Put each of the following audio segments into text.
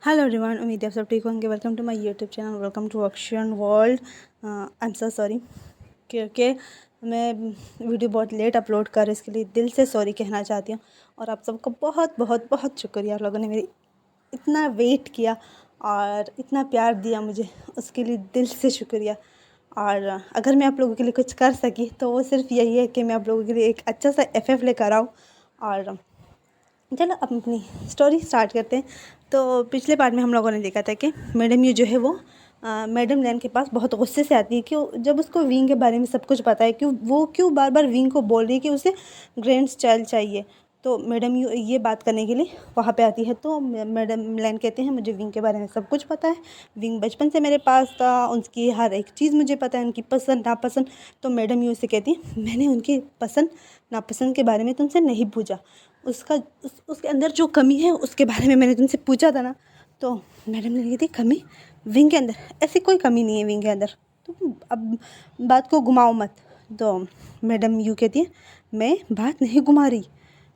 Hello everyone, उम्मीद है आप सब ठीक होंगे। Welcome to my YouTube channel, welcome to Akshayan world. I am so sorry क्योंकि मैं वीडियो बहुत लेट अपलोड कर, इसके लिए दिल से सॉरी कहना चाहती हूँ। और आप सबको बहुत बहुत बहुत शुक्रिया, आप लोगों ने मेरी इतना वेट किया और इतना प्यार दिया मुझे, उसके लिए दिल से शुक्रिया। और अगर मैं आप लोगों के लिए कुछ कर सकी तो वो सिर्फ यही है कि मैं आप लोगों के लिए एक अच्छा सा FF लेकर आऊँ। और चलो अब अपनी स्टोरी स्टार्ट करते हैं। तो पिछले पार्ट में हम लोगों ने देखा था कि मैडम यू जो है वो मैडम लैन के पास बहुत गुस्से से आती है कि जब उसको विंग के बारे में सब कुछ पता है, क्यों बार बार विंग को बोल रही है कि उसे ग्रैंड चाइल्ड चाहिए। तो मैडम यू ये बात करने के लिए वहाँ पे आती है। तो मैडम लैन कहते हैं मुझे विंग के बारे में सब कुछ पता है, विंग बचपन से मेरे पास था, उनकी हर एक चीज़ मुझे पता है, उनकी पसंद नापसंद। तो मैडम यू से कहती है मैंने उनकी पसंद नापसंद के बारे में तुमसे नहीं पूछा, उसके अंदर जो कमी है उसके बारे में मैंने तुमसे पूछा था ना। तो मैडम ने कही थी कमी विंग के अंदर, ऐसी कोई कमी नहीं है विंग के अंदर, तो अब बात को घुमाओ मत। तो मैडम यू कहती है मैं बात नहीं घुमा रही,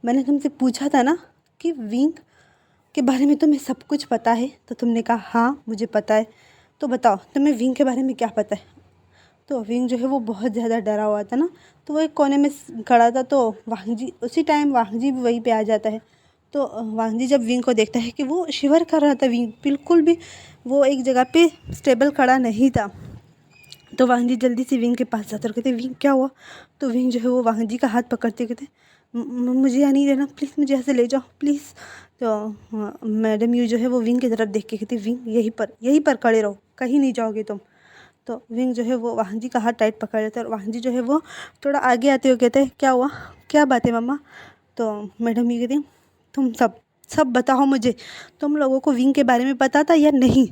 मैंने तुमसे पूछा था ना कि विंग के बारे में तुम्हें सब कुछ पता है, तो तुमने कहा हाँ मुझे पता है। तो बताओ तुम्हें विंग के बारे में क्या पता है। तो विंग जो है वो बहुत ज़्यादा डरा हुआ था ना, तो वो एक कोने में खड़ा था। तो वांग जी उसी टाइम वांग जी भी वहीं पे आ जाता है। तो वांग जी जब विंग को देखता है कि वो शिवर कर रहा था, विंग बिल्कुल भी वो एक जगह पे स्टेबल खड़ा नहीं था। तो वांग जी जल्दी से विंग के पास जाते और कहते विंग क्या हुआ। तो विंग जो है वो वांग जी का हाथ पकड़ते कहते मुझे यहाँ नहीं रहना, प्लीज़ मुझे यहाँ से ले जाओ प्लीज़। तो मैडम यू जो है वो विंग की तरफ देख के कहती विंग यहीं पर खड़े रहो, कहीं नहीं जाओगे तुम। तो विंग जो है वो वाहन जी का हाथ टाइट पकड़ लेते हैं और वाहन जी जो है वो थोड़ा आगे आते हुए कहते हैं क्या हुआ, क्या बात है मम्मा। तो मैडम ये कहती हैं तुम सब सब बताओ मुझे, तुम लोगों को विंग के बारे में पता था या नहीं।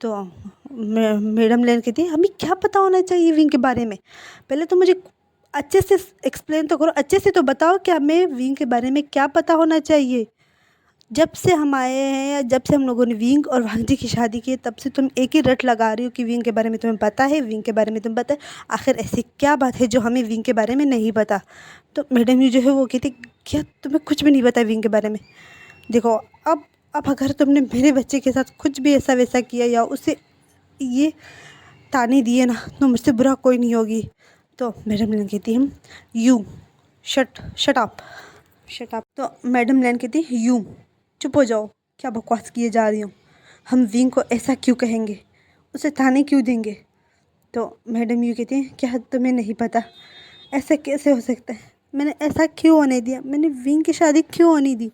तो मैडम लेन कहती है हमें क्या पता होना चाहिए विंग के बारे में, पहले तो मुझे अच्छे से एक्सप्लेन तो करो, अच्छे से तो बताओ कि हमें विंग के बारे में क्या पता होना चाहिए। जब से हम आए हैं या जब से हम लोगों ने विंग और वांग जी की शादी की है, तब से तुम एक ही रट लगा रही हो कि विंग के बारे में तुम्हें पता है, विंग के बारे में तुम्हें पता है। आखिर ऐसी क्या बात है जो हमें विंग के बारे में नहीं पता। तो मैडम यू जो है वो कहती क्या तुम्हें कुछ भी नहीं पता विंग के बारे में। देखो अब अगर तुमने मेरे बच्चे के साथ कुछ भी ऐसा वैसा किया या उसे ये ताने दिए ना, तो मुझसे बुरा कोई नहीं होगी। तो मैडम लैन कहती है you shut up shut up. तो मैडम लैन कहती है यू चुप हो जाओ, क्या बकवास किए जा रही हो, हम विंग को ऐसा क्यों कहेंगे, उसे ताने क्यों देंगे। तो मैडम यू कहती हैं क्या तुम्हें नहीं पता, ऐसा कैसे हो सकता है, मैंने ऐसा क्यों होने दिया, मैंने विंग की शादी क्यों होने दी,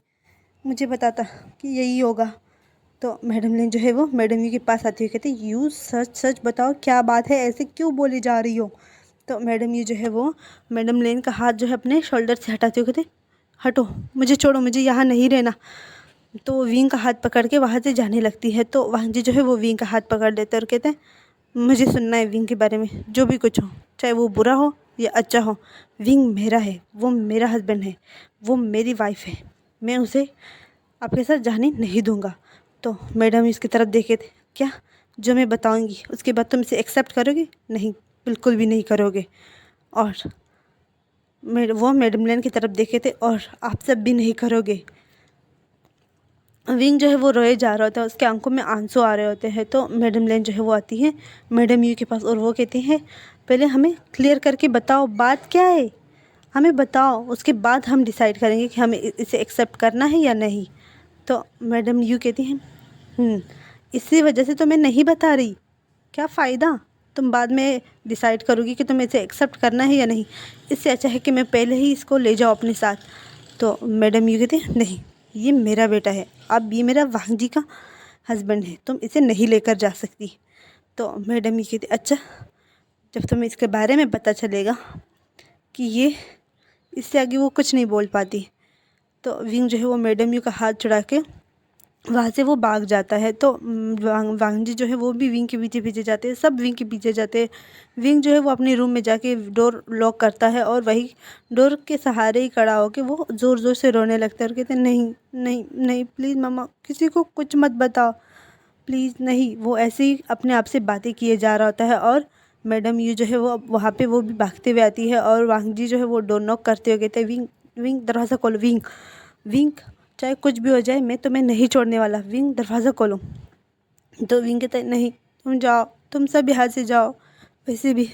मुझे बताता कि यही होगा। तो मैडम लेन जो है वो मैडम यू के पास आती हुई कहती यू सच सच बताओ क्या बात है, ऐसे क्यों बोली जा रही हो। तो मैडम यू जो है वो मैडम लेन का हाथ जो है अपने शोल्डर से हटाते हुए कहते हटो, मुझे छोड़ो, मुझे यहाँ नहीं रहना। तो वो विंग का हाथ पकड़ के वहाँ से जाने लगती है। तो वांग जी जो है वो विंग का हाथ पकड़ लेते हैं और कहते हैं मुझे सुनना है विंग के बारे में, जो भी कुछ हो, चाहे वो बुरा हो या अच्छा हो, विंग मेरा है, वो मेरा हस्बैंड है, वो मेरी वाइफ है, मैं उसे आपके साथ जाने नहीं दूंगा। तो मैडम इसकी तरफ देखे थे क्या जो मैं बताऊंगी उसके बाद तुम इसे एक्सेप्ट करोगे, नहीं बिल्कुल भी नहीं करोगे। और वो मैडम लैन की तरफ देखे थे और आप सब भी नहीं करोगे। विंग जो है वो रोए जा रहा होता है, उसके आंखों में आंसू आ रहे होते हैं। तो मैडम लेन जो है वो आती है मैडम यू के पास और वो कहती है पहले हमें क्लियर करके बताओ बात क्या है, हमें बताओ, उसके बाद हम डिसाइड करेंगे कि हमें इसे एक्सेप्ट करना है या नहीं। तो मैडम यू कहती हैं इसी वजह से तो मैं नहीं बता रही, क्या फ़ायदा, तुम बाद में डिसाइड करोगी कि तुम्हें इसे एक्सेप्ट करना है या नहीं, इससे अच्छा है कि मैं पहले ही इसको ले जाऊँ अपने साथ। तो मैडम यू कहती है नहीं, ये मेरा बेटा है, अब ये मेरा वांग जी का हस्बैंड है, तुम इसे नहीं लेकर जा सकती। तो मैडम ये कहती अच्छा, जब तुम्हें इसके बारे में पता चलेगा कि ये, इससे आगे वो कुछ नहीं बोल पाती। तो विंग जो है वो मैडम यू का हाथ छुड़ा के वहाँ से वो भाग जाता है। तो वांग जी जो है वो भी विंग के पीछे पीछे जाते हैं, सब विंग के पीछे जाते हैं। विंग जो है वो अपने रूम में जाके डोर लॉक करता है और वही डोर के सहारे ही खड़ा होकर वो ज़ोर ज़ोर से रोने लगता है और कहते हैं नहीं नहीं नहीं प्लीज़ मम्मा किसी को कुछ मत बताओ प्लीज़ नहीं। वो ऐसे ही अपने आप से बातें किए जा रहा होता है और मैडम यू जो है वो वहाँ पे वो भी भागते हुए आती है और वांग जी जो है वो डोर नॉक करते हुए कहते हैं विंग विंग दरवाज़ा खोलो, विंग विंग चाहे कुछ भी हो जाए मैं तुम्हें नहीं छोड़ने वाला। विंग दरवाज़ा खोलो। तो विंग कहता है नहीं तुम जाओ, तुम सब यहाँ से जाओ, वैसे भी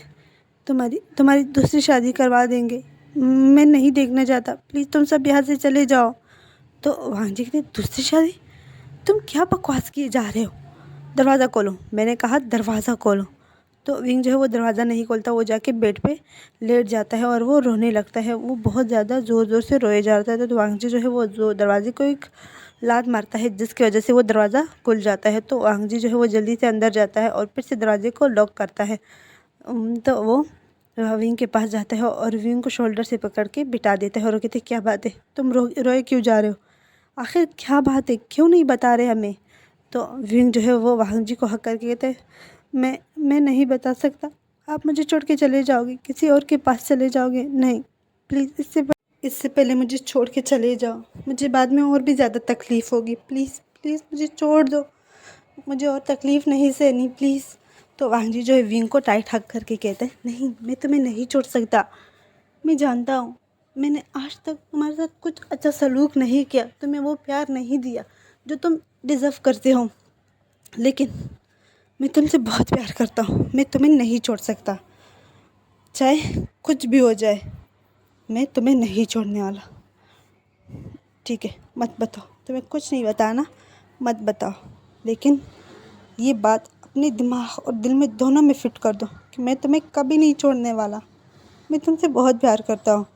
तुम्हारी दूसरी शादी करवा देंगे, मैं नहीं देखना चाहता, प्लीज़ तुम सब यहाँ से चले जाओ। तो वांग जी कहते दूसरी शादी, तुम क्या बकवास किए जा रहे हो, दरवाज़ा खोलो, मैंने कहा दरवाज़ा खोलो। तो विंग जो है वो दरवाज़ा नहीं खोलता, वो जाके बेड पे लेट जाता है और वो रोने लगता है। वो बहुत ज़्यादा ज़ोर ज़ोर से रोए जा रहा था। तो वांग जी जो है वो दरवाजे को एक लात मारता है, जिसकी वजह से वो दरवाज़ा खुल जाता है। तो वांग जी जो है वो जल्दी से अंदर जाता है और फिर से दरवाजे को लॉक करता है। तो वो विंग के पास जाता है और विंग को शोल्डर से पकड़ के बिठा देता है और वो कहते क्या बात है, तुम रोए क्यों जा रहे हो, आखिर क्या बात है, क्यों नहीं बता रहे हमें। तो विंग जो है वो वांग जी को हक करके कहते हैं मैं नहीं बता सकता, आप मुझे छोड़ के चले जाओगे, किसी और के पास चले जाओगे, नहीं प्लीज़ इससे पहले मुझे छोड़ के चले जाओ, मुझे बाद में और भी ज़्यादा तकलीफ़ होगी, प्लीज़ प्लीज़ मुझे छोड़ दो, मुझे और तकलीफ़ नहीं सहनी प्लीज़। तो वांग जी जो है विंग को टाइट हक करके कहते हैं नहीं मैं तुम्हें नहीं छोड़ सकता, मैं जानता हूँ मैंने आज तक तुम्हारे साथ कुछ अच्छा सलूक नहीं किया, तुम्हें वो प्यार नहीं दिया जो तुम डिज़र्व करते हो, लेकिन मैं तुमसे बहुत प्यार करता हूँ, मैं तुम्हें नहीं छोड़ सकता, चाहे कुछ भी हो जाए मैं तुम्हें नहीं छोड़ने वाला। ठीक है मत बताओ, तुम्हें कुछ नहीं बताना, मत बताओ, लेकिन ये बात अपने दिमाग और दिल में दोनों में फिट कर दो कि मैं तुम्हें कभी नहीं छोड़ने वाला, मैं तुमसे बहुत प्यार करता हूँ।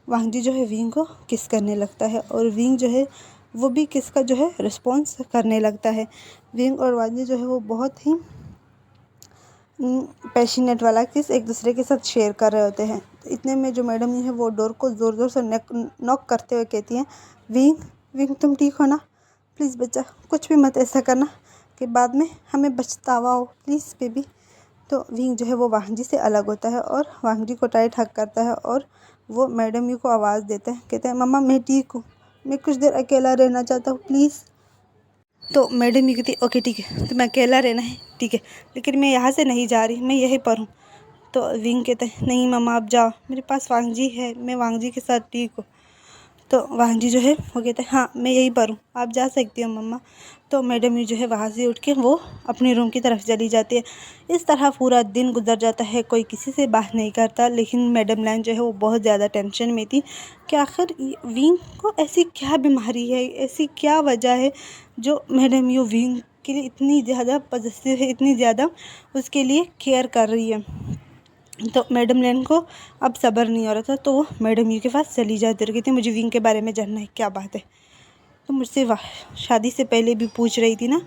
वांग जी जो है विंग को किस करने लगता है और विंग जो है वो भी किस का जो है रिस्पॉन्स करने लगता है। विंग और वांग जी जो है वो बहुत ही पैशनेट वाला किस एक दूसरे के साथ शेयर कर रहे होते हैं। तो इतने में जो मैडम है वो डोर को ज़ोर ज़ोर से नॉक करते हुए कहती हैं विंग तुम ठीक हो ना, प्लीज़ बच्चा कुछ भी मत ऐसा करना कि बाद में हमें पछतावा हो, प्लीज़ बेबी। तो विंग जो है वो वांग जी से अलग होता है और वांग जी को टाइट हक करता है और वो मैडम यू को आवाज़ देता है, कहते हैं मम्मा मैं ठीक हूँ, मैं कुछ देर अकेला रहना चाहता हूँ प्लीज़। तो मैडम यू कहती ओके ठीक है तुम्हें अकेला रहना है ठीक है, लेकिन मैं यहाँ से नहीं जा रही, मैं यहीं पर हूँ। तो विंग कहते हैं नहीं मम्मा आप जाओ, मेरे पास वांग जी है, मैं वांग जी के साथ ठीक हूँ। तो वांग जी जो है वो कहते हैं हाँ मैं यहीं पर हूँ, आप जा सकती हो मम्मा। तो मैडम यू जो है वहाँ से उठ के वो अपने रूम की तरफ चली जाती है। इस तरह पूरा दिन गुजर जाता है, कोई किसी से बात नहीं करता, लेकिन मैडम लैन जो है वो बहुत ज़्यादा टेंशन में थी कि आखिर विंग को ऐसी क्या बीमारी है, ऐसी क्या वजह है जो मैडम यू विंग के लिए इतनी ज़्यादा पॉजिटिव है, इतनी ज़्यादा उसके लिए केयर कर रही है। तो मैडम लैन को अब सब्र नहीं हो रहा था, तो वो मैडम यू के पास चली जाती और कहती मुझे विंग के बारे में जानना है, क्या बात है। तो मुझसे शादी से पहले भी पूछ रही थी ना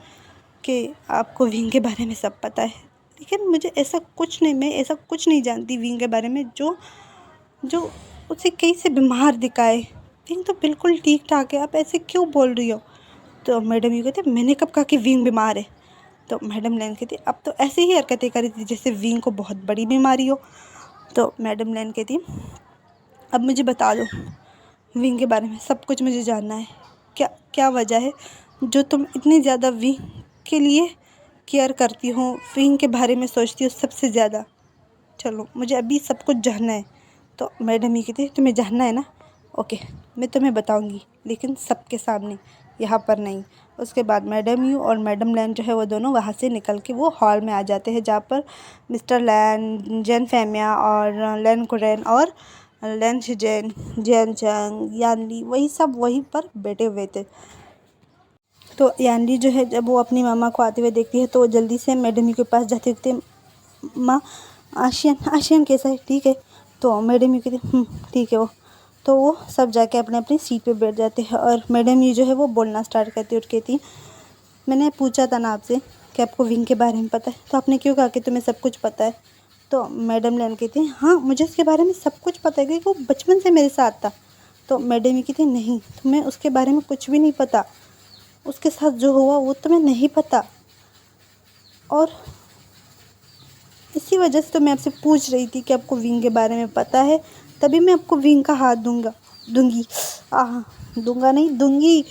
कि आपको विंग के बारे में सब पता है, लेकिन मुझे ऐसा कुछ नहीं, मैं ऐसा कुछ नहीं जानती विंग के बारे में जो उसे कहीं से बीमार दिखाए, विंग तो बिल्कुल ठीक ठाक है, आप ऐसे क्यों बोल रही हो। तो मैडम यू कहते मैंने कब कहा कि विंग बीमार है। तो मैडम लैन कहती अब तो ऐसे ही हरकतें करी थी जैसे विंग को बहुत बड़ी बीमारी हो। तो मैडम लैन कहती अब मुझे बता दो विंग के बारे में, सब कुछ मुझे जानना है, क्या वजह है जो तुम इतनी ज़्यादा विंग के लिए केयर करती हो, विंग के बारे में सोचती हो सबसे ज़्यादा, चलो मुझे अभी सब कुछ जानना है। तो मैडम ये कहती तुम्हें जानना है ना, ओके मैं तुम्हें बताऊंगी, लेकिन सबके सामने, यहाँ पर नहीं। उसके बाद मैडम यू और मैडम लैन जो है वो दोनों वहाँ से निकल के वो हॉल में आ जाते हैं, जहाँ पर मिस्टर लैन, जैन फेमिया और लैन कुरैन और लैन शिजैन, जैन चंग, यानली, वही सब वहीं पर बैठे हुए थे। तो यानली जो है जब वो अपनी मामा को आते हुए देखती है तो वो जल्दी से मैडम यू के पास जाती कहती माँ आशियन कैसा है, ठीक है। तो मैडम यू कहती ठीक है वो। तो वो सब जाके अपने अपनी सीट पे बैठ जाते हैं और मैडम यू जो है वो बोलना स्टार्ट करती है और कहती मैंने पूछा था ना आपसे कि आपको विंग के बारे में पता है, तो आपने क्यों कहा कि तुम्हें सब कुछ पता है। तो मैडम लैन कहती हाँ मुझे उसके बारे में सब कुछ पता है क्योंकि वो बचपन से मेरे साथ था। तो मैडम यू कहती नहीं तुम्हें उसके बारे में कुछ भी नहीं पता, उसके साथ जो हुआ वो तुम्हें नहीं पता, और इसी वजह से तो मैं आपसे पूछ रही थी कि आपको विंग के बारे में पता है, तभी मैं आपको विंग का हाथ दूंगी दूंगा नहीं दूंगी,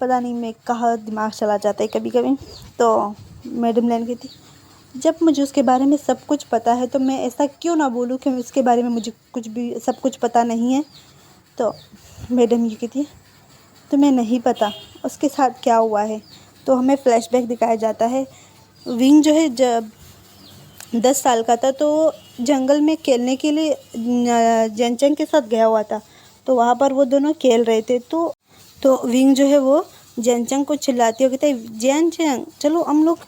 पता नहीं मैं कहाँ दिमाग चला जाता है कभी कभी। तो मैडम लैन कहती जब मुझे उसके बारे में सब कुछ पता है तो मैं ऐसा क्यों ना बोलूँ कि उसके बारे में मुझे कुछ भी सब कुछ पता नहीं है। तो मैडम ये कहती तुम्हें नहीं पता उसके साथ क्या हुआ है। तो हमें फ्लैशबैक दिखाया जाता है। विंग जो है जब 10 साल का था तो जंगल में खेलने के लिए जेनचंग के साथ गया हुआ था। तो वहाँ पर वो दोनों खेल रहे थे। तो विंग जो है वो जेनचंग को चिल्लाती हो, कहते हैं जेनचंग चलो हम लोग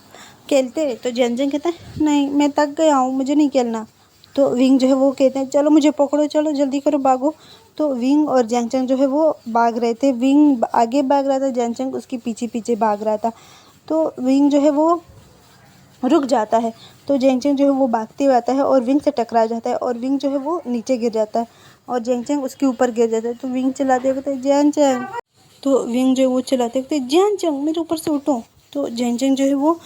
खेलते हैं। तो जेनचंग कहता है नहीं मैं थक गया हूँ, मुझे नहीं खेलना। तो विंग जो है वो कहते हैं चलो मुझे पकड़ो, चलो जल्दी करो भागो। तो विंग और जेनचंग जो है वो भाग रहे थे। विंग आगे भाग रहा था, जेनचंग उसके पीछे पीछे भाग रहा था। तो विंग जो है वो रुक जाता है। तो जेनचंग जो है वो भागते हुए आता है और विंग से टकरा जाता है और विंग जो है वो नीचे गिर जाता है और जेनचंग उसके ऊपर गिर जाता है। तो विंग चिल्लाते कहते हैं जेनचंग। तो विंग जो है वो चिल्लाते कहते हैं जेनचंग मेरे ऊपर से उठो। तो जेनचंग जो है वो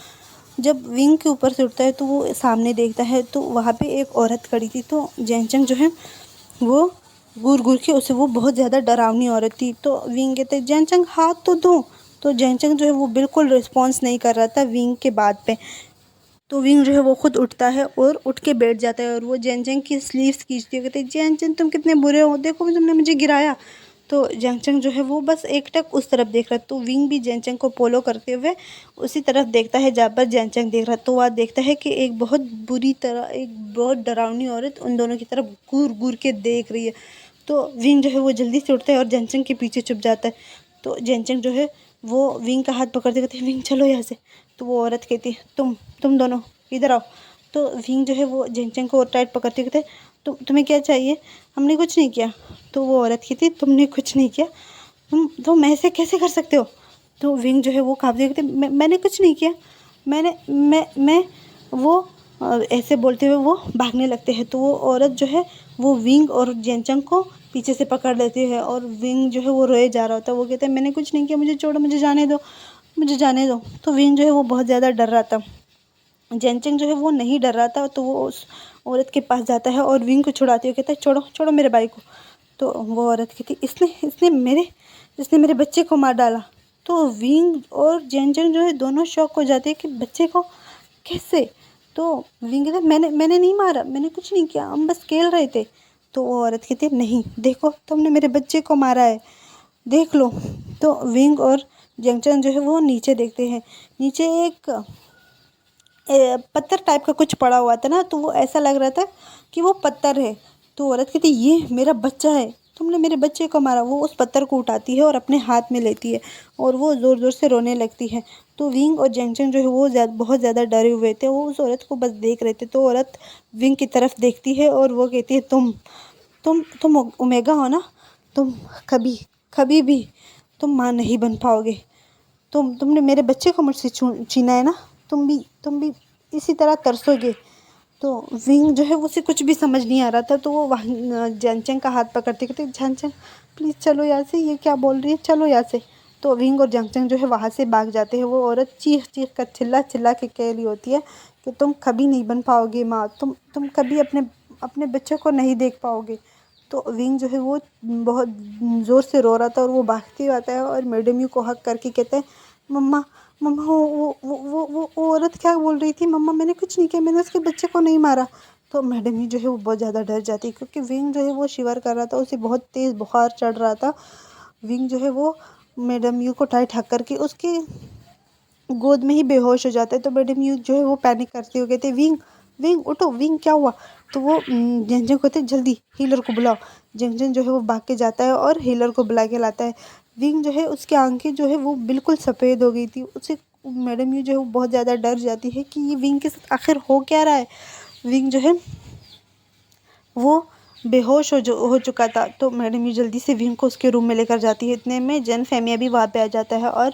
जब विंग के ऊपर से उठता है तो वो सामने देखता है तो वहाँ पे एक औरत खड़ी थी। तो जेनचंग जो है वो घूर घूर के उसे, वो बहुत ज़्यादा डरावनी औरत थी। तो विंग कहते हैं जेनचंग हाथ तो दो। तो जेनचंग जो है वो बिल्कुल रिस्पॉन्स नहीं कर रहा था विंग के बात पे। तो विंग जो है वो खुद उठता है और उठ के बैठ जाता है और वो जेनचंग की स्लीव्स खींचती है, कहते हैं जेनचंग तुम कितने बुरे हो, देखो तुमने मुझे गिराया। तो जेनचंग जो है वो बस एकटक उस तरफ देख रहा है। तो विंग भी जेनचंग को फॉलो करते हुए उसी तरफ देखता है जहाँ पर जेनचंग देख रहा है। तो वह देखता है कि एक बहुत बुरी तरह, एक बहुत डरावनी औरत उन दोनों की तरफ घूर घूर के देख रही है। तो विंग जो है वो जल्दी से उठता है और जेनचंग के पीछे छुप जाता है। तो जेनचंग जो है वो विंग का हाथ पकड़ते कहते हैं विंग चलो यहाँ से। तो वो औरत कहती है तुम दोनों इधर आओ। तो विंग जो है वो जेनचंग को और टाइट पकड़ते कहते तुम्हें क्या चाहिए, हमने कुछ नहीं किया। तो वो औरत कहती तुमने कुछ नहीं किया, तुम ऐसे कैसे कर सकते हो। तो विंग जो है वो काँपते कहते मैंने कुछ नहीं किया, मैं वो ऐसे बोलते हुए वो भागने लगते हैं। तो वो औरत जो है वो विंग और जेनचंग को पीछे से पकड़ लेती है और विंग जो है वो रोए जा रहा होता है। वो कहते हैं मैंने कुछ नहीं किया, मुझे छोड़ो, मुझे जाने दो, मुझे जाने दो। तो विंग जो है वो बहुत ज़्यादा डर रहा था। जेनचंग जो है वो नहीं डर रहा था। तो वो उस औरत के पास जाता है और विंग को छुड़ाते हुए कहता है छोड़ो छोड़ो मेरे भाई को। तो वो औरत कहती इसने मेरे बच्चे को मार डाला। तो विंग और जेनचंग जो है दोनों शॉक हो जाते हैं कि बच्चे को कैसे। तो विंग कहता मैंने नहीं मारा, मैंने कुछ नहीं किया, हम बस खेल रहे थे। तो वो औरत कहती है नहीं देखो तुमने मेरे बच्चे को मारा है, देख लो। तो विंग और जेनचंग जो है वो नीचे देखते हैं। नीचे एक पत्थर टाइप का कुछ पड़ा हुआ था ना, तो वो ऐसा लग रहा था कि वो पत्थर है। तो औरत कहती ये मेरा बच्चा है, तुमने मेरे बच्चे को मारा। वो उस पत्थर को उठाती है और अपने हाथ में लेती है और वो ज़ोर ज़ोर से रोने लगती है। तो विंग और जेनचंग जो है वो बहुत ज़्यादा डरे हुए थे, वो उस औरत को बस देख रहे थे। तो औरत विंग की तरफ देखती है और वो कहती है तुम ओमेगा हो ना, तुम कभी कभी भी तुम माँ नहीं बन पाओगे। तुमने मेरे बच्चे को मुझसे छीना है ना, तुम भी इसी तरह तरसोगे। तो विंग जो है उसे कुछ भी समझ नहीं आ रहा था। तो वो वहाँ जेनचंग का हाथ पकड़ते कहते जेनचंग प्लीज़ चलो यहाँ से, ये क्या बोल रही है, चलो यहाँ से। तो विंग और जेनचंग जो है वहाँ से भाग जाते हैं। वो औरत चीख चीख कर चिल्ला चिल्ला के कह रही होती है कि तुम कभी नहीं बन पाओगे माँ, तुम कभी अपने बच्चे को नहीं देख पाओगे। तो विंग जो है वो बहुत ज़ोर से रो रहा था और वो भागते हुए आता है और मैडम यू को हक करके कहते हैं मम्मा मम्मा वो औरत क्या बोल रही थी, मम्मा मैंने कुछ नहीं किया, मैंने उसके बच्चे को नहीं मारा। तो मैडम यू जो है वो बहुत ज़्यादा डर जाती है क्योंकि विंग जो है वो शिवर कर रहा था, उसे बहुत तेज़ बुखार चढ़ रहा था। विंग जो है वो मैडम यू को टाइट हक करके उसके गोद में ही बेहोश हो जाता है। तो मैडम यू जो है वो पैनिक करते हुए कहते विंग विंग उठो, विंग क्या हुआ। तो वो जेनचंग कहते जल्दी हीलर को बुलाओ। जेनचंग जो है वो भाग के जाता है और हीलर को बुला के लाता है। विंग जो है उसकी आंखें जो है वो बिल्कुल सफ़ेद हो गई थी। उसे मैडम यू जो है वो बहुत ज़्यादा डर जाती है कि ये विंग के साथ आखिर हो क्या रहा है। विंग जो है वो बेहोश हो चुका था। तो मैडम यू जल्दी से विंग को उसके रूम में लेकर जाती है। इतने में जन फेमिया भी वहाँ पे आ जाता है और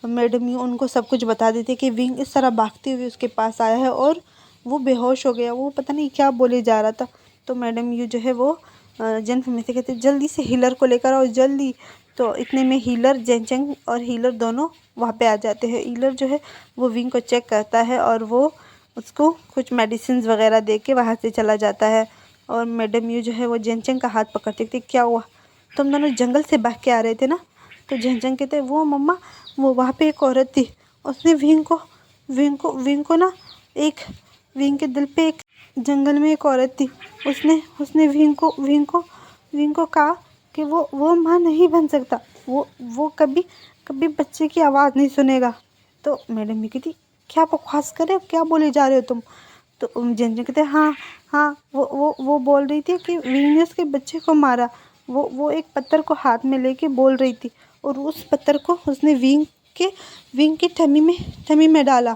मैडम यू उनको सब कुछ बता देती है कि विंग इस तरह भागते हुए उसके पास आया है और वो बेहोश हो गया, वो पता नहीं क्या बोले जा रहा था। तो मैडम यू जो है वो जन फेमिया से कहते जल्दी से हीलर को लेकर आओ जल्दी। तो इतने में हीलर जेनचंग और हीलर दोनों वहाँ पे आ जाते हैं। हीलर जो है वो विंग को चेक करता है और वो उसको कुछ मेडिसिन वगैरह दे के वहाँ से चला जाता है। और मैडम यू जो है वो जेनचंग का हाथ पकड़ते थे क्या हुआ, तुम दोनों जंगल से भाग के आ रहे थे ना। तो जेनचंग कहते वो मम्मा वो वहाँ पे एक औरत थी, उसने विंग को ना एक विंग के दिल पे एक जंगल में एक औरत थी, उसने विंग को कहा कि वो माँ नहीं बन सकता। वो कभी कभी बच्चे की आवाज़ नहीं सुनेगा। तो मैडम ये कहती क्या बकवास कर रहे हो, क्या बोले जा रहे हो तुम। तो जन कहते हाँ हाँ, वो बोल रही थी कि विंग ने उसके बच्चे को मारा। वो एक पत्थर को हाथ में लेके बोल रही थी, और उस पत्थर को उसने विंग की टमी में डाला।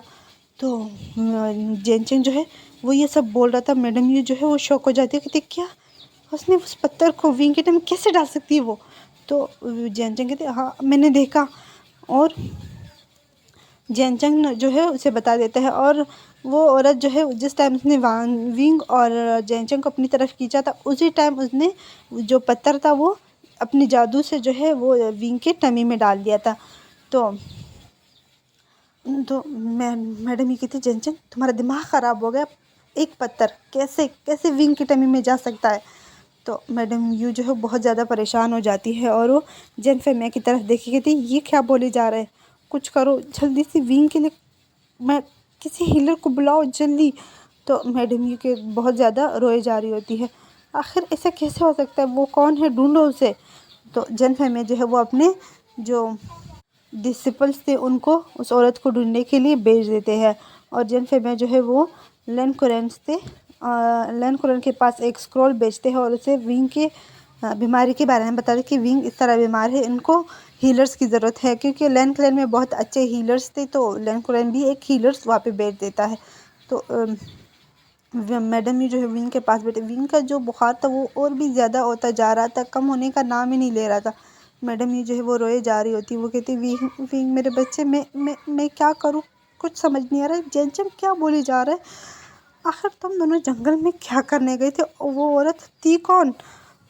तो जेनचेंग जो है वो ये सब बोल रहा था। मैडम यू जो है वो शॉक हो जाती है, कहती क्या उसने उस पत्थर को विंग के टमी कैसे डाल सकती है वो। तो जेनचेंग कहते हाँ मैंने देखा, और जेनचेंग जो है उसे बता देता है। और वो औरत जो है जिस टाइम उसने विंग और जेनचेंग को अपनी तरफ खींचा था, उसी टाइम उसने जो पत्थर था वो अपनी जादू से जो है वो विंग के टमी में डाल दिया था। तो मैडम ये कहती जेनचेंग तुम्हारा दिमाग ख़राब हो गया, एक पत्थर कैसे कैसे विंग की टमी में जा सकता है। तो मैडम यू जो है बहुत ज़्यादा परेशान हो जाती है, और वो जेन फेमिया की तरफ देखी कहती ये क्या बोले जा रहे हैं, कुछ करो जल्दी से विंग के लिए, मैं किसी हीलर को बुलाओ जल्दी। तो मैडम यू के बहुत ज़्यादा रोए जा रही होती है, आखिर ऐसा कैसे हो सकता है, वो कौन है, ढूंढो उसे। तो जेन फेमिया जो है वो अपने जो डिसिपल्स थे उनको उस औरत को ढूंढने के लिए भेज देते हैं। और जेन फेमिया जो है वो लेन कुरन के पास एक स्क्रॉल बेचते हैं, और उसे विंग के बीमारी के बारे में बताते कि विंग इस तरह बीमार है, इनको हीलर्स की ज़रूरत है। क्योंकि लैन क्लैन में बहुत अच्छे हीलर्स थे, तो लैन कुरन भी एक हीलर्स वहाँ पे भेज देता है। तो मैडम ये जो है विंग के पास बैठे, विंग का जो बुखार था वो और भी ज़्यादा होता जा रहा था, कम होने का नाम ही नहीं ले रहा था। मैडम ये जो है वो रोए जा रही होती, वो कहती विंग मेरे बच्चे, मैं क्या करूँ, कुछ समझ नहीं आ रहा है, जेनचेंग क्या बोले जा रहा है, आखिर तुम दोनों जंगल में क्या करने गए थे, वो औरत थी कौन।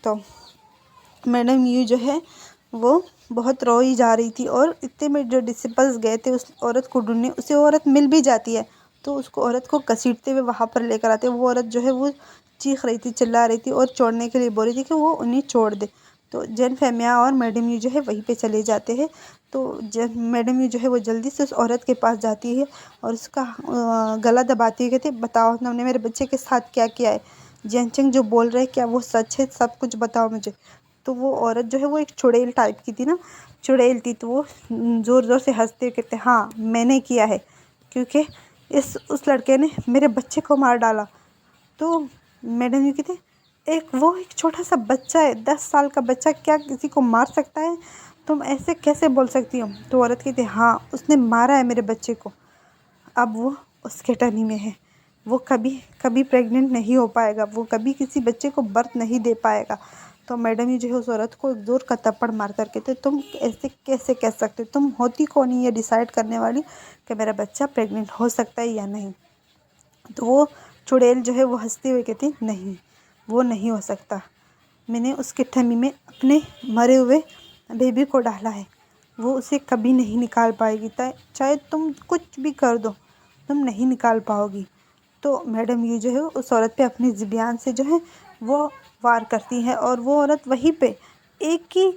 तो मैडम यू जो है वो बहुत रोई जा रही थी, और इतने में जो डिसिपल्स गए थे उस औरत को ढूंढने, उसे औरत मिल भी जाती है। तो उसको औरत को घसीटते हुए वहाँ पर लेकर आते, वो औरत जो है वो चीख रही थी, चिल्ला रही थी, और छोड़ने के लिए बोल रही थी कि वो उन्हें छोड़ दे। तो जेन फेमिया और मैडम यू जो है वहीं पे चले जाते हैं। तो मैडम यू जो है वो जल्दी से उस औरत के पास जाती है, और उसका गला दबाती है, कहते बताओ तुमने मेरे बच्चे के साथ क्या किया है, जेनचेंग जो बोल रहे हैं क्या वो सच है, सब कुछ बताओ मुझे। तो वो औरत जो है वो एक चुड़ैल टाइप की थी ना, चुड़ैल थी। तो वो ज़ोर ज़ोर से हंसते हुए कहते हाँ मैंने किया है, क्योंकि उस लड़के ने मेरे बच्चे को मार डाला। तो मैडम ये कहते एक छोटा सा बच्चा है, 10 साल का बच्चा क्या किसी को मार सकता है, तुम ऐसे कैसे बोल सकती हो। तो औरत कहती हाँ उसने मारा है मेरे बच्चे को, अब वो उसके टमी में है, वो कभी कभी प्रेग्नेंट नहीं हो पाएगा, वो कभी किसी बच्चे को बर्थ नहीं दे पाएगा। तो मैडम ये जो है उस औरत को जोर का थप्पड़ मार कर कहते तुम ऐसे कैसे कह सकते, तुम होती कौन है ये डिसाइड करने वाली कि मेरा बच्चा प्रेग्नेंट हो सकता है या नहीं। तो वो चुड़ैल जो है वो हंसते हुए कहती नहीं वो नहीं हो सकता, मैंने उसके टमी में अपने मरे हुए बेबी को डाला है, वो उसे कभी नहीं निकाल पाएगी, चाहे तुम कुछ भी कर दो तुम नहीं निकाल पाओगी। तो मैडम ये जो है उस औरत पे अपनी ज़ुबान से जो है वो वार करती है, और वो औरत वहीं पे एक ही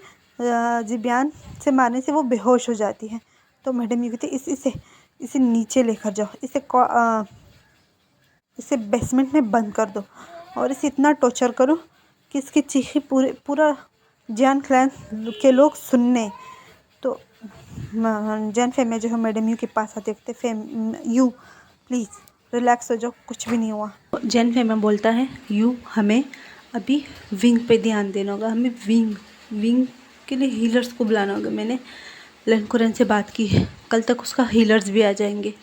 ज़ुबान से मारने से वो बेहोश हो जाती है। तो मैडम ये कहती इसे नीचे लेकर जाओ, इसे बेसमेंट में बंद कर दो, और इसे इतना टॉर्चर करो कि इसकी चीखें पूरा जैन क्लैन के लोग सुनने। तो जैन फेमिया जो है मैडम यू के पास आते कहते फेम यू प्लीज़ रिलैक्स हो जाओ, कुछ भी नहीं हुआ। जैन फेमिया बोलता है यू हमें अभी विंग पे ध्यान देना होगा, हमें विंग के लिए हीलर्स को बुलाना होगा, मैंने लैन कुरन से बात की है, कल तक उसका हीलर्स भी आ जाएंगे।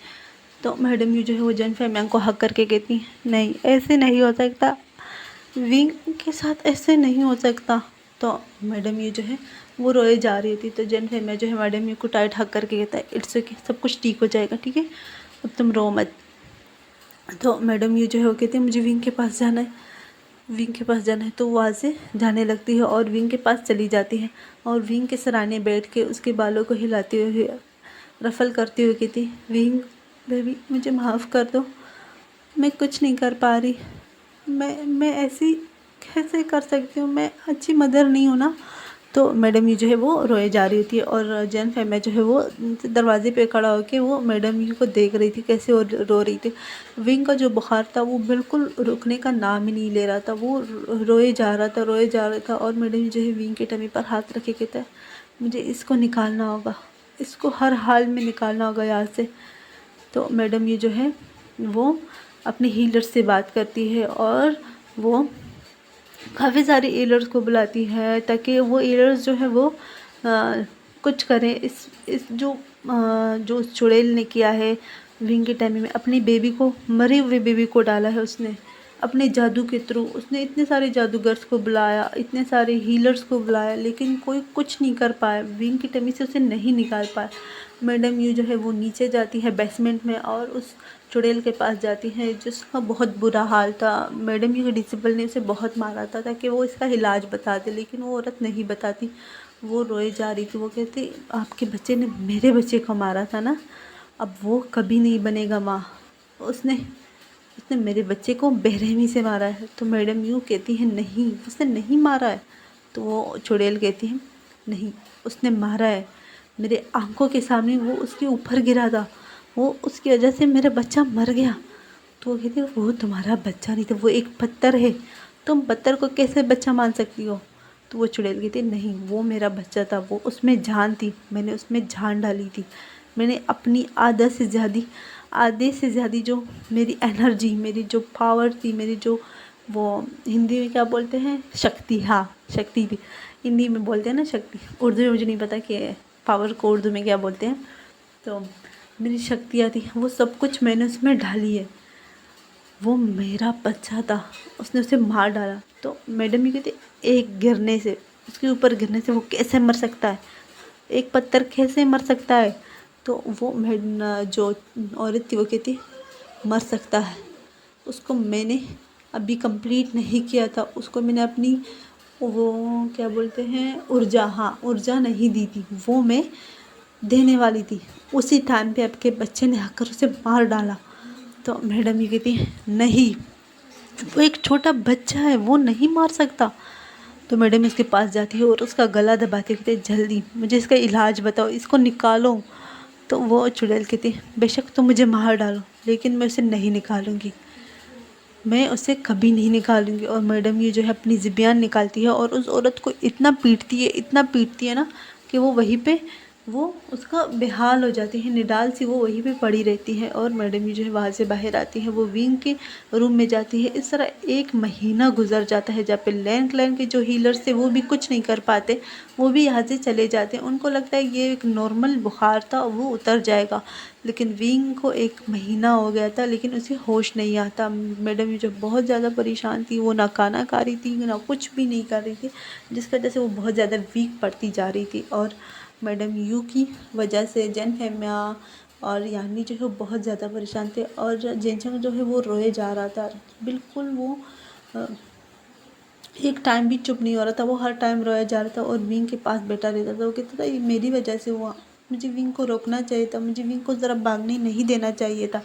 तो मैडम यू जो है वो जैन फेमिया को हक करके कहती नहीं ऐसे नहीं हो सकता, विंग के साथ ऐसे नहीं हो सकता। तो मैडम यू जो है वो रोए जा रही थी। तो जैन फेमिया जो है मैडम यू को टाइट हक करके कहता है इट्स ओके, सब कुछ ठीक हो जाएगा, ठीक है अब तुम रो मत। तो मैडम यू जो है वो कहती है मुझे विंग के पास जाना है, विंग के पास जाना है। तो वहाँ से जाने लगती है और विंग के पास चली जाती है, और विंग के सराहने बैठ के उसके बालों को हिलाते हुए रफल करते हुए कहती विंग बेबी मुझे माफ़ कर दो, मैं कुछ नहीं कर पा रही, मैं ऐसी कैसे कर सकती हूँ, मैं अच्छी मदर नहीं हूँ ना। तो मैडम यू जो है वो रोए जा रही थी, और जैन फेमिया जो है वो दरवाजे पे खड़ा होकर वो मैडम यू को देख रही थी कैसे वो रो रही थी। विंग का जो बुखार था वो बिल्कुल रुकने का नाम ही नहीं ले रहा था, वो रोए जा रहा था। और मैडम यू जो है विंग के टमी पर हाथ रखे कहता है मुझे इसको निकालना होगा, इसको हर हाल में निकालना होगा यहाँ से। तो मैडम ये जो है वो अपने हीलर से बात करती है और वो काफ़ी सारे हीलर्स को बुलाती है ताकि वो हीलर्स जो है वो कुछ करें। इस जो उस चुड़ैल ने किया है विंग के टाइम में, अपनी बेबी को, मरे हुए बेबी को डाला है उसने अपने जादू के थ्रू। उसने इतने सारे जादूगर्स को बुलाया, इतने सारे हीलर्स को बुलाया, लेकिन कोई कुछ नहीं कर पाया, विंग की टमी से उसे नहीं निकाल पाया। मैडम यू जो है वो नीचे जाती है बेसमेंट में और उस चुड़ैल के पास जाती है जिसका बहुत बुरा हाल था। मैडम यू के डिसिपल ने उसे बहुत मारा था ताकि वो इसका इलाज बता दे, लेकिन वो औरत नहीं बताती। वो रोए जा रही थी। वो कहती आपके बच्चे ने मेरे बच्चे को मारा था ना, अब वो कभी नहीं बनेगा माँ। उसने मेरे बच्चे को बेरहमी से मारा है। तो मैडम यूँ कहती है नहीं, उसने नहीं मारा है। तो वो चुड़ैल कहती है नहीं, उसने मारा है, मेरे आंखों के सामने वो उसके ऊपर गिरा था, वो उसकी वजह से मेरा बच्चा मर गया। तो वो कहती है वो तुम्हारा बच्चा नहीं था, वो एक पत्थर है, तुम पत्थर को कैसे बच्चा मान सकती हो। तो वो चुड़ैल कहती नहीं, वो मेरा बच्चा था, वो उसमें जान थी, मैंने उसमें जान डाली थी, मैंने अपनी आधे से ज़्यादा जो मेरी एनर्जी, मेरी जो पावर थी, मेरी जो वो हिंदी में क्या बोलते हैं, शक्ति, हाँ शक्ति थी, हिंदी में बोलते हैं ना शक्ति, उर्दू में मुझे नहीं पता कि पावर को उर्दू में क्या बोलते हैं। तो मेरी शक्तियाँ थी, वो सब कुछ मैंने उसमें डाली है, वो मेरा बच्चा था, उसने उसे मार डाला। तो मैडम ये कहती एक गिरने से, उसके ऊपर गिरने से वो कैसे मर सकता है, एक पत्थर कैसे मर सकता है। तो वो जो औरत थी वो कहती मर सकता है, उसको मैंने अभी कंप्लीट नहीं किया था, उसको मैंने अपनी वो क्या बोलते हैं ऊर्जा, हाँ ऊर्जा नहीं दी थी, वो मैं देने वाली थी। उसी टाइम पे आपके बच्चे ने आकर उसे मार डाला। तो मैडम ये कहती नहीं, वो एक छोटा बच्चा है, वो नहीं मार सकता। तो मैडम इसके पास जाती है और उसका गला दबाती कहते जल्दी मुझे इसका इलाज बताओ, इसको निकालो। तो वो चुड़ैल कहती बेशक तुम मुझे मार डालो, लेकिन मैं उसे नहीं निकालूंगी, मैं उसे कभी नहीं निकालूंगी। और मैडम ये जो है अपनी ज़िबियान निकालती है और उस औरत को इतना पीटती है ना कि वो वहीं पे वो उसका बेहाल हो जाती है, निडाल सी वो वहीं पे पड़ी रहती है। और मैडम ये जो है वहाँ से बाहर आती है, वो विंग के रूम में जाती है। इस तरह 1 महीना गुजर जाता है जहाँ पे लैंड के जो हीलर्स थे वो भी कुछ नहीं कर पाते, वो भी यहाँ से चले जाते हैं। उनको लगता है ये एक नॉर्मल बुखार था, वो उतर जाएगा, लेकिन विंग को 1 महीना हो गया था लेकिन उसे होश नहीं आता। मैडम ये जो बहुत ज़्यादा परेशान थी, वो ना खाना खा रही थी ना कुछ भी नहीं कर रही थी, जिसकी वजह से वो बहुत ज़्यादा वीक पड़ती जा रही थी। और मैडम यू की वजह से जैन फेमिया और यानी जो है बहुत ज़्यादा परेशान थे। और जेनचंग जो है वो रोए जा रहा था, बिल्कुल वो एक टाइम भी चुप नहीं हो रहा था, वो हर टाइम रोया जा रहा था और विंग के पास बैठा रहता था। वो कहता था ये मेरी वजह से हुआ, मुझे विंग को रोकना चाहिए था, मुझे विंग को ज़रा भागने नहीं देना चाहिए था।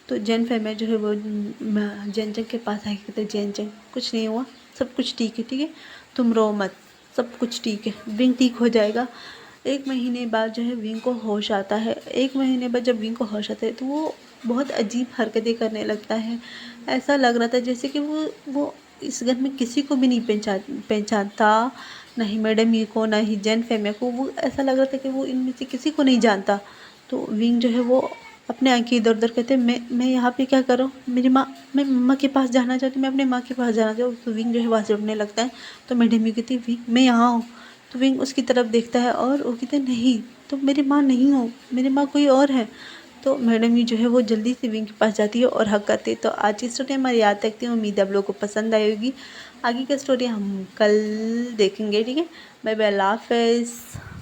तो जैन फेमिया जो है वो जेनचंग के पास आके कहते जेनचंग कुछ नहीं हुआ, सब कुछ ठीक है, तुम रो मत, सब कुछ ठीक है, विंग ठीक हो जाएगा। 1 महीने बाद जो है विंग को होश आता है। 1 महीने बाद जब विंग को होश आता है तो वो बहुत अजीब हरकतें करने लगता है। ऐसा लग रहा था जैसे कि वो इस घर में किसी को भी नहीं पहचानता, ना ही मैडम यू को, ना ही जैन फेमिया को। वो ऐसा लग रहा था कि वो इनमें से किसी को नहीं जानता। तो विंग जो है वो अपने आंखें इधर उधर कहते मैं यहाँ पे क्या करूँ, मेरी माँ, मैं मम्मा के पास जाना चाहती हूँ, मैं अपने माँ के पास जाना चाहती हूँ। तो विंग जो है वहाँ से उठने लगता है। तो मैडम यू कहती विंग मैं यहाँ हूँ। तो विंग उसकी तरफ देखता है और वो कहते नहीं, तो मेरी माँ नहीं हो, मेरी माँ कोई और है। तो मैडम ये जो है वो जल्दी से विंग के पास जाती है और हक करती है। तो आज की स्टोरी हमारी याद रखती हूँ, उम्मीद है आप लोगों को पसंद आई होगी। आगे की स्टोरी हम कल देखेंगे, ठीक है। बाय बाय, अल्लाह हाफ़िज़।